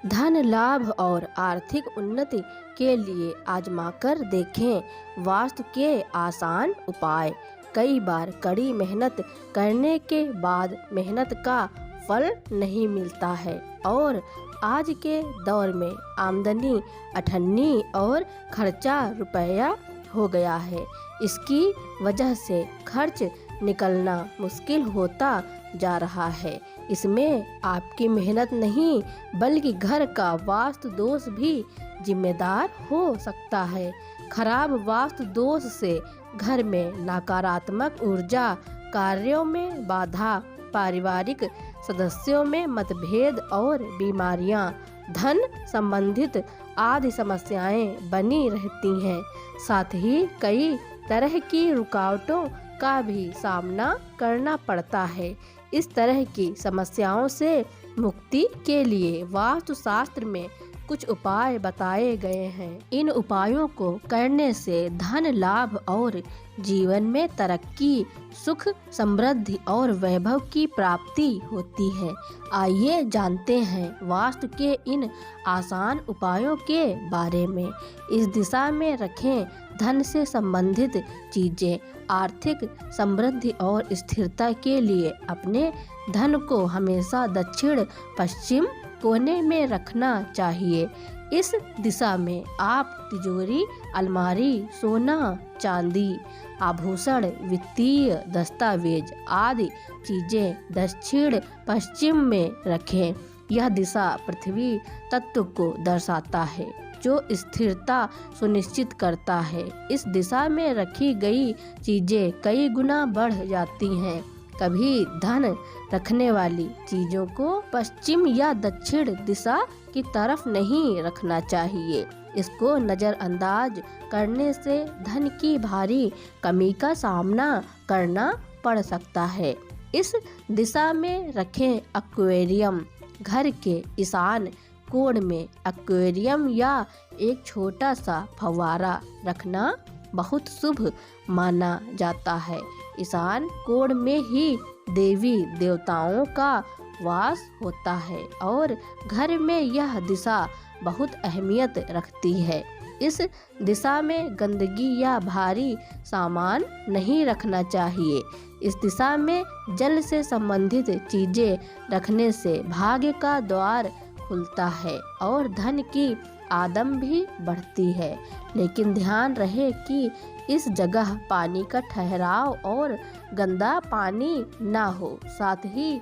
धन लाभ और आर्थिक उन्नति के लिए आजमाकर देखें वास्तु के आसान उपाय। कई बार कड़ी मेहनत करने के बाद मेहनत का फल नहीं मिलता है और आज के दौर में आमदनी अठन्नी और खर्चा रुपया हो गया है। इसकी वजह से खर्च निकलना मुश्किल होता जा रहा है। इसमें आपकी मेहनत नहीं बल्कि घर का वास्तु दोष भी जिम्मेदार हो सकता है। खराब वास्तु दोष से घर में नकारात्मक ऊर्जा, कार्यों में बाधा, पारिवारिक सदस्यों में मतभेद और बीमारियां, धन संबंधित आदि समस्याएं बनी रहती हैं। साथ ही कई तरह की रुकावटों का भी सामना करना पड़ता है। इस तरह की समस्याओं से मुक्ति के लिए वास्तुशास्त्र में कुछ उपाय बताए गए हैं। इन उपायों को करने से धन लाभ और जीवन में तरक्की, सुख, समृद्धि और वैभव की प्राप्ति होती है। आइए जानते हैं वास्तु के इन आसान उपायों के बारे में। इस दिशा में रखें धन से संबंधित चीजें। आर्थिक समृद्धि और स्थिरता के लिए अपने धन को हमेशा दक्षिण पश्चिम कोने में रखना चाहिए। इस दिशा में आप तिजोरी, अलमारी, सोना, चांदी, आभूषण, वित्तीय दस्तावेज आदि चीजें दक्षिण पश्चिम में रखें। यह दिशा पृथ्वी तत्व को दर्शाता है जो स्थिरता सुनिश्चित करता है। इस दिशा में रखी गई चीजें कई गुना बढ़ जाती हैं। कभी धन रखने वाली चीजों को पश्चिम या दक्षिण दिशा की तरफ नहीं रखना चाहिए। इसको नजरअंदाज करने से धन की भारी कमी का सामना करना पड़ सकता है। इस दिशा में रखें एक्वेरियम। घर के ईशान कोण में एक्वेरियम या एक छोटा सा फव्वारा रखना बहुत शुभ माना जाता है। ईशान कोण में ही देवी देवताओं का वास होता है और घर में यह दिशा बहुत अहमियत रखती है। इस दिशा में गंदगी या भारी सामान नहीं रखना चाहिए। इस दिशा में जल से संबंधित चीजें रखने से भाग्य का द्वार खुलता है और धन की आमदनी भी बढ़ती है। लेकिन ध्यान रहे कि इस जगह पानी का ठहराव और गंदा पानी ना हो। साथ ही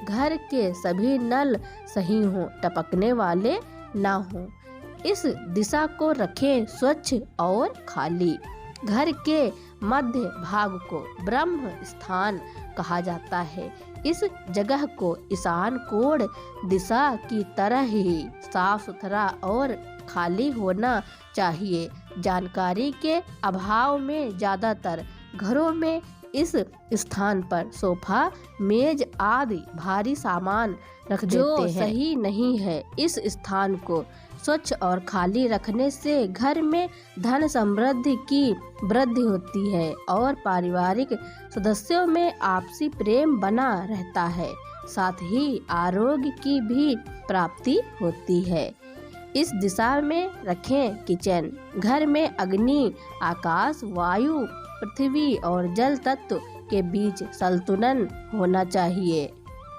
घर के सभी नल सही हों, टपकने वाले ना हों। इस दिशा को रखें स्वच्छ और खाली। घर के मध्य भाग को ब्रह्म स्थान कहा जाता है। इस जगह को ईशान कोण दिशा की तरह ही साफ सुथरा और खाली होना चाहिए। जानकारी के अभाव में ज्यादातर घरों में इस स्थान पर सोफा, मेज आदि भारी सामान रख देते हैं, जो सही नहीं है। इस स्थान को स्वच्छ और खाली रखने से घर में धन समृद्धि की वृद्धि होती है और पारिवारिक सदस्यों में आपसी प्रेम बना रहता है। साथ ही आरोग्य की भी प्राप्ति होती है। इस दिशा में रखें किचन। घर में अग्नि, आकाश, वायु, पृथ्वी और जल तत्व के बीच संतुलन होना चाहिए।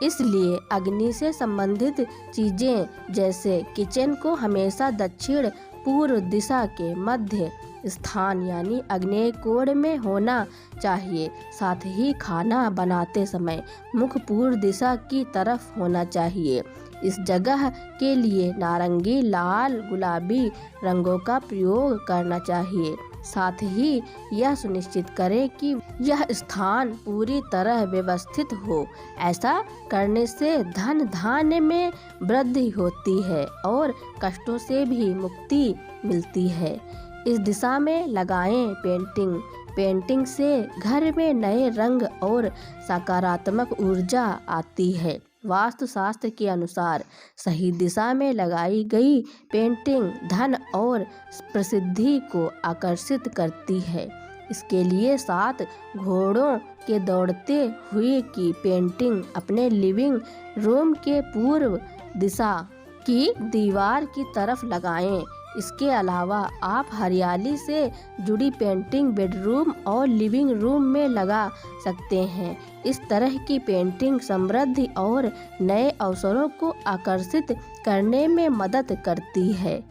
इसलिए अग्नि से संबंधित चीजें जैसे किचन को हमेशा दक्षिण पूर्व दिशा के मध्य स्थान यानी आग्नेय कोण में होना चाहिए। साथ ही खाना बनाते समय मुख पूर्व दिशा की तरफ होना चाहिए। इस जगह के लिए नारंगी, लाल, गुलाबी रंगों का प्रयोग करना चाहिए। साथ ही यह सुनिश्चित करें कि यह स्थान पूरी तरह व्यवस्थित हो। ऐसा करने से धन धान्य में वृद्धि होती है और कष्टों से भी मुक्ति मिलती है। इस दिशा में लगाएं पेंटिंग। पेंटिंग से घर में नए रंग और सकारात्मक ऊर्जा आती है। वास्तुशास्त्र के अनुसार सही दिशा में लगाई गई पेंटिंग धन और प्रसिद्धि को आकर्षित करती है। इसके लिए 7 घोड़ों के दौड़ते हुए की पेंटिंग अपने लिविंग रूम के पूर्व दिशा की दीवार की तरफ लगाएं। इसके अलावा आप हरियाली से जुड़ी पेंटिंग बेडरूम और लिविंग रूम में लगा सकते हैं। इस तरह की पेंटिंग समृद्धि और नए अवसरों को आकर्षित करने में मदद करती है।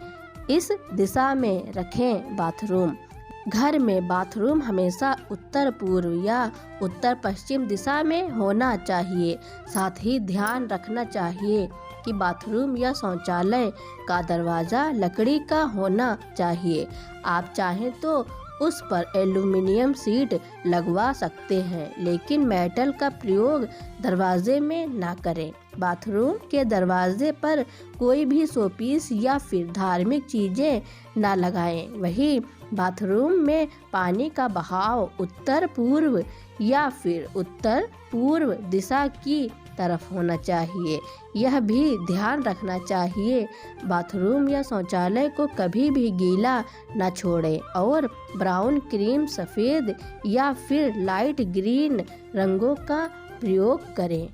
इस दिशा में रखें बाथरूम। घर में बाथरूम हमेशा उत्तर पूर्व या उत्तर पश्चिम दिशा में होना चाहिए। साथ ही ध्यान रखना चाहिए कि बाथरूम या शौचालय का दरवाज़ा लकड़ी का होना चाहिए। आप चाहें तो उस पर एल्युमिनियम सीट लगवा सकते हैं, लेकिन मेटल का प्रयोग दरवाजे में ना करें। बाथरूम के दरवाजे पर कोई भी शोपीस या फिर धार्मिक चीज़ें ना लगाएं। वहीं बाथरूम में पानी का बहाव उत्तर पूर्व या फिर उत्तर पूर्व दिशा की तरफ होना चाहिए। यह भी ध्यान रखना चाहिए बाथरूम या शौचालय को कभी भी गीला न छोड़ें और ब्राउन, क्रीम, सफ़ेद या फिर लाइट ग्रीन रंगों का प्रयोग करें।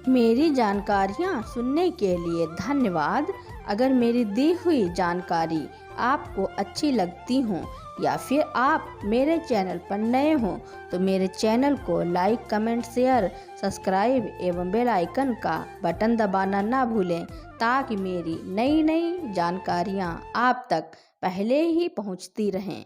मेरी जानकारियाँ सुनने के लिए धन्यवाद। अगर मेरी दी हुई जानकारी आपको अच्छी लगती हो या फिर आप मेरे चैनल पर नए हों तो मेरे चैनल को लाइक, कमेंट, शेयर, सब्सक्राइब एवं बेल आइकन का बटन दबाना ना भूलें, ताकि मेरी नई नई जानकारियाँ आप तक पहले ही पहुँचती रहें।